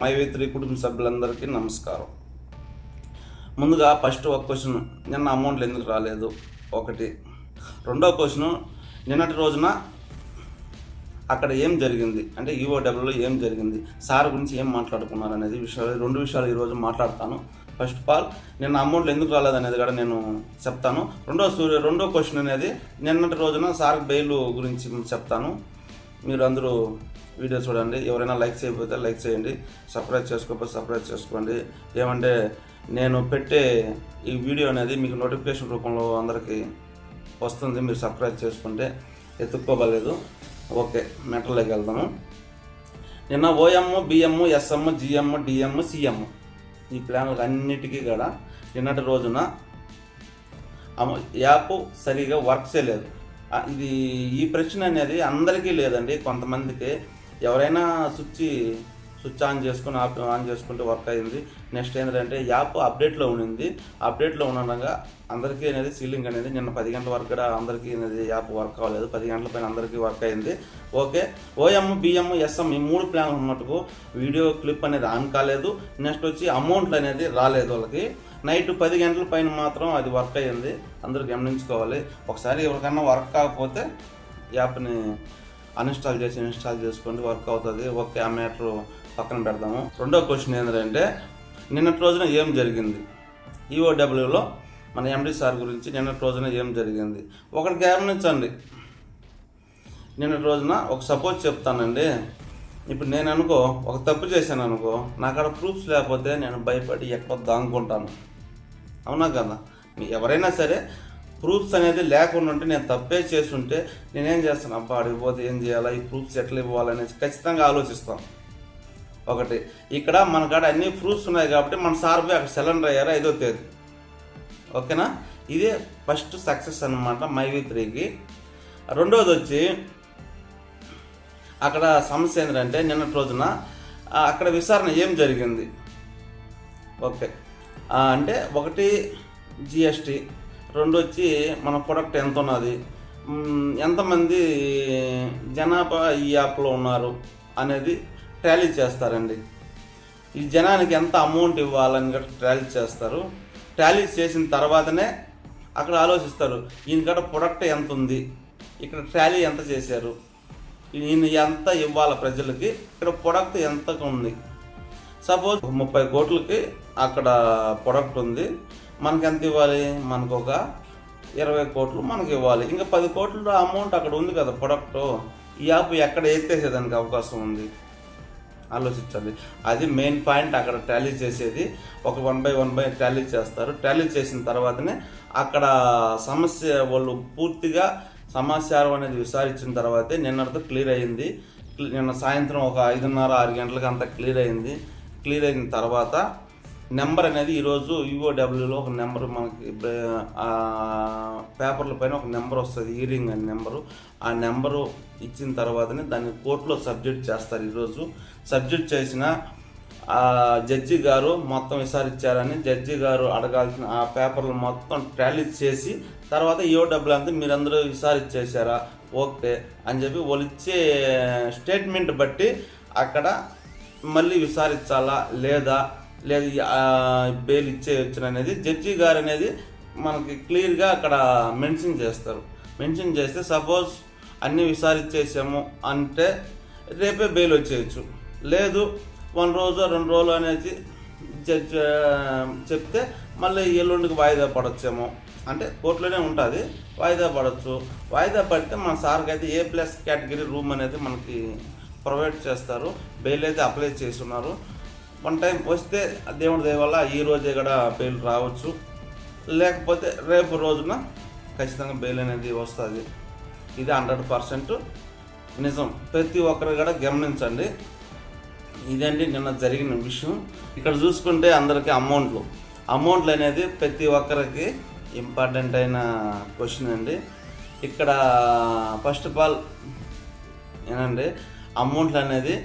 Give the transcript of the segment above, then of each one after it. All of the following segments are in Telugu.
మైవేత్రి కుటుంబ సభ్యులందరికీ నమస్కారం. ముందుగా ఫస్ట్ ఒక క్వశ్చన్, నిన్న అమౌంట్లు ఎందుకు రాలేదు ఒకటి. రెండో క్వశ్చను, నిన్నటి రోజున అక్కడ ఏం జరిగింది అంటే ఈఓడబ్ల్యూలో ఏం జరిగింది, సార్ గురించి ఏం మాట్లాడుకున్నారు అనేది రెండు విషయాలు ఈరోజు మాట్లాడతాను. ఫస్ట్ ఆఫ్ ఆల్ నిన్న అమౌంట్లు ఎందుకు రాలేదు అనేది కూడా నేను చెప్తాను. రెండో క్వశ్చన్ అనేది నిన్నటి రోజున సార్ బెయిల్ గురించి చెప్తాను. మీరు అందరూ వీడియో చూడండి. ఎవరైనా లైక్ చేయకపోతే లైక్ చేయండి, సబ్స్క్రైబ్ చేసుకోకపోతే సబ్స్క్రైబ్ చేసుకోండి. ఏమంటే నేను పెట్టే ఈ వీడియో అనేది మీకు నోటిఫికేషన్ రూపంలో అందరికీ వస్తుంది. మీరు సబ్స్క్రైబ్ చేసుకుంటే ఎత్తుక్కోగలేదు. ఓకే, మెటర్లోకి వెళ్దాము. నిన్న OM, BM, SM, GM, DM, CM ఈ ప్లాన్లకు అన్నిటికీ కూడా నిన్నటి రోజున యాప్ సరిగా వర్క్ చేయలేదు. ఈ ప్రశ్న అనేది అందరికీ లేదండి, కొంతమందికి. ఎవరైనా స్విచ్ ఆన్ చేసుకుని ఆన్ చేసుకుంటే వర్క్ అయింది. నెక్స్ట్ ఏంటంటే యాప్ అప్డేట్లో ఉండింది. అప్డేట్లో ఉండగా అందరికీ అనేది సీలింగ్ అనేది నిన్న 10 గంటల వరకు కూడా అందరికీ అనేది యాప్ వర్క్ అవ్వలేదు. 10 గంటల పైన అందరికీ వర్క్ అయింది. ఓకే, ఓఎం, బిఎం, ఎస్ఎం ఈ 3 ప్లాన్లు ఉన్నట్టుకు వీడియో క్లిప్ అనేది ఆన్ కాలేదు. నెక్స్ట్ వచ్చి అమౌంట్లు అనేది రాలేదు వాళ్ళకి. నైట్ 10 గంటల పైన మాత్రం అది వర్క్ అయ్యింది. అందరూ గమనించుకోవాలి. ఒకసారి ఎవరికన్నా వర్క్ కాకపోతే యాప్ని అన్ఇన్స్టాల్ చేసి ఇన్స్టాల్ చేసుకోండి, వర్క్ అవుతుంది. ఓకే, ఆ మ్యాటర్ పక్కన పెడదాము. రెండో క్వశ్చన్ ఏంటంటే నిన్నటి రోజున ఏం జరిగింది ఈఓడబ్ల్యూలో మన ఎండి సార్ గురించి నిన్నటి రోజున ఏం జరిగింది ఒకటి గమనించండి. నిన్నటి రోజున ఒక సపోజ్ చెప్తానండి. ఇప్పుడు నేను ఒక తప్పు చేశాను అనుకో, నాకు అక్కడ ప్రూఫ్స్ లేకపోతే నేను భయపడి ఎక్కడో దాంగుకుంటాను. అవునా కదా? ఎవరైనా సరే ప్రూఫ్స్ అనేది లేకుండా ఉంటే, నేను తప్పే చేస్తుంటే నేనేం చేస్తాను, అబ్బా అడిగిపోతే ఏం చేయాలా, ఈ ప్రూఫ్స్ ఎట్లా ఇవ్వాలనేసి ఖచ్చితంగా ఆలోచిస్తాం. ఒకటి, ఇక్కడ మన కాడ అన్ని ప్రూఫ్స్ ఉన్నాయి కాబట్టి మన సార్ పోయి అక్కడ సిలిండర్ అయ్యారు 5వ తేదీ. ఓకేనా? ఇదే ఫస్ట్ సక్సెస్ అనమాట మైవి3కి. రెండోది వచ్చి అక్కడ సమస్య ఏంటంటే నిన్నటి రోజున అక్కడ విచారణ ఏం జరిగింది. ఓకే, అంటే ఒకటి జిఎస్టీ, రెండు వచ్చి మన ప్రొడక్ట్ ఎంత ఉన్నది, ఎంతమంది జనాభా ఈ యాప్లో ఉన్నారు అనేది టాలీ చేస్తారండి. ఈ జనానికి ఎంత అమౌంట్ ఇవ్వాలని కూడా టాలీ చేస్తారు. టాలీ చేసిన తర్వాతనే అక్కడ ఆలోచిస్తారు, ఈయనకాడ ప్రొడక్ట్ ఎంత ఉంది, ఇక్కడ టాలీ ఎంత చేశారు, ఈయన ఎంత ఇవ్వాలి ప్రజలకి, ఇక్కడ ప్రొడక్ట్ ఎంత ఉంది. సపోజ్ 30 కోట్లకి అక్కడ ప్రొడక్ట్ ఉంది, మనకి ఎంత ఇవ్వాలి, మనకు ఒక 20 కోట్లు మనకి ఇవ్వాలి. ఇంకా 10 కోట్ల అమౌంట్ అక్కడ ఉంది కదా ప్రొడక్ట్. ఈ యాప్ ఎక్కడ ఎత్తేసేదానికి అవకాశం ఉంది, ఆలోచించాలి. అది మెయిన్ పాయింట్. అక్కడ టాలీ చేసేది ఒక 1 by 1 టాలీ చేస్తారు. టాలీ చేసిన తర్వాతనే అక్కడ సమస్య వాళ్ళు పూర్తిగా సమాచారం అనేది విచారించిన తర్వాతే నిన్నటితో క్లియర్ అయింది. నిన్న సాయంత్రం ఒక 5:30-6 గంటలకు అంతా క్లియర్ అయింది. క్లియర్ అయిన తర్వాత నెంబర్ అనేది ఈరోజు ఈఓడబ్ల్యూలో ఒక నెంబర్ మనకి పేపర్ల పైన ఒక నెంబర్ వస్తుంది, హీరింగ్ అనే నెంబరు. ఆ నెంబరు ఇచ్చిన తర్వాతనే దాన్ని కోర్టులో సబ్జెక్ట్ చేస్తారు. ఈరోజు సబ్జెక్ట్ చేసిన జడ్జి గారు మొత్తం విచారించారని జడ్జి గారు అడగాల్సిన ఆ పేపర్లు మొత్తం టాలీ చేసి తర్వాత ఈఓడబ్ల్యూ అంతా మీరందరూ విచారించేశారా ఓకే అని చెప్పి వాళ్ళు ఇచ్చే స్టేట్మెంట్ బట్టి అక్కడ మళ్ళీ విచారించాలా లేదా బెయిల్ ఇచ్చేయచ్చు అనేది జడ్జి గారు అనేది మనకి క్లియర్గా అక్కడ మెన్షన్ చేస్తారు. మెన్షన్ చేస్తే సపోజ్ అన్నీ విచారించేసాము అంటే రేపే బెయిల్ వచ్చేయచ్చు. లేదు 1 రోజు 2 రోజులు అనేది జడ్జి చెప్తే మళ్ళీ ఎల్లుండికి వాయిదా పడొచ్చేమో, అంటే కోర్టులోనే ఉంటుంది, వాయిదా పడవచ్చు. వాయిదా పడితే మన సార్కి అయితే A+ కేటగిరీ రూమ్ అనేది మనకి ప్రొవైడ్ చేస్తారు. బెయిల్ అయితే అప్లై చేస్తున్నారు. 1 టైం వస్తే దేవుడి దయ వల్ల ఈ రోజే కూడా బెయిల్ రావచ్చు, లేకపోతే రేపు రోజున ఖచ్చితంగా బెయిల్ అనేది వస్తుంది. ఇది 100% నిజం. ప్రతి ఒక్కరు కూడా గమనించండి. ఇదండి నిన్న జరిగిన విషయం. ఇక్కడ చూసుకుంటే అందరికీ అమౌంట్లు అనేది ప్రతి ఒక్కరికి ఇంపార్టెంట్ అయిన క్వశ్చన్ అండి. ఇక్కడ ఫస్ట్ ఆఫ్ ఆల్ ఏనండి, అమౌంట్లు అనేది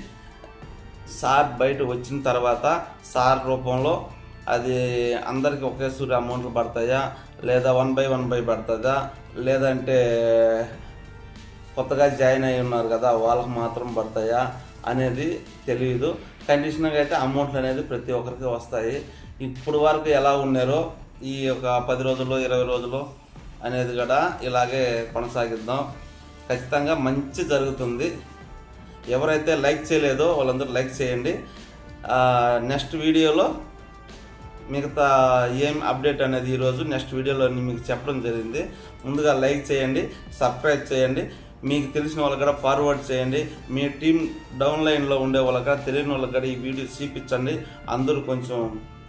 సార్ బయట వచ్చిన తర్వాత సార్ రూపంలో అది అందరికీ ఒకేసారి అమౌంట్లు పడతాయా, లేదా 1 by 1 పడుతుందా, లేదంటే కొత్తగా జాయిన్ అయి ఉన్నారు కదా వాళ్ళకి మాత్రం పడతాయా అనేది తెలియదు. కండిషన్గా అయితే అమౌంట్లు అనేది ప్రతి ఒక్కరికి వస్తాయి. ఇప్పుడు వరకు ఎలా ఉన్నారో ఈ ఒక 10 రోజుల్లో 20 రోజుల్లో అనేది కూడా ఇలాగే కొనసాగిద్దాం. ఖచ్చితంగా మంచి జరుగుతుంది. ఎవరైతే లైక్ చేయలేదో వాళ్ళందరూ లైక్ చేయండి. నెక్స్ట్ వీడియోలో మిగతా ఏం అప్డేట్ అనేది ఈరోజు నెక్స్ట్ వీడియోలో మీకు చెప్పడం జరిగింది. ముందుగా లైక్ చేయండి, సబ్స్క్రైబ్ చేయండి, మీకు తెలిసిన వాళ్ళకి కూడా ఫార్వర్డ్ చేయండి. మీ టీం డౌన్లైన్లో ఉండే వాళ్ళకి కూడా తెలియని వాళ్ళకి కూడా ఈ వీడియో చూపించండి. అందరూ కొంచెం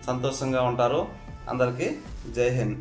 సంతోషంగా ఉంటారు. అందరికీ జై హింద్.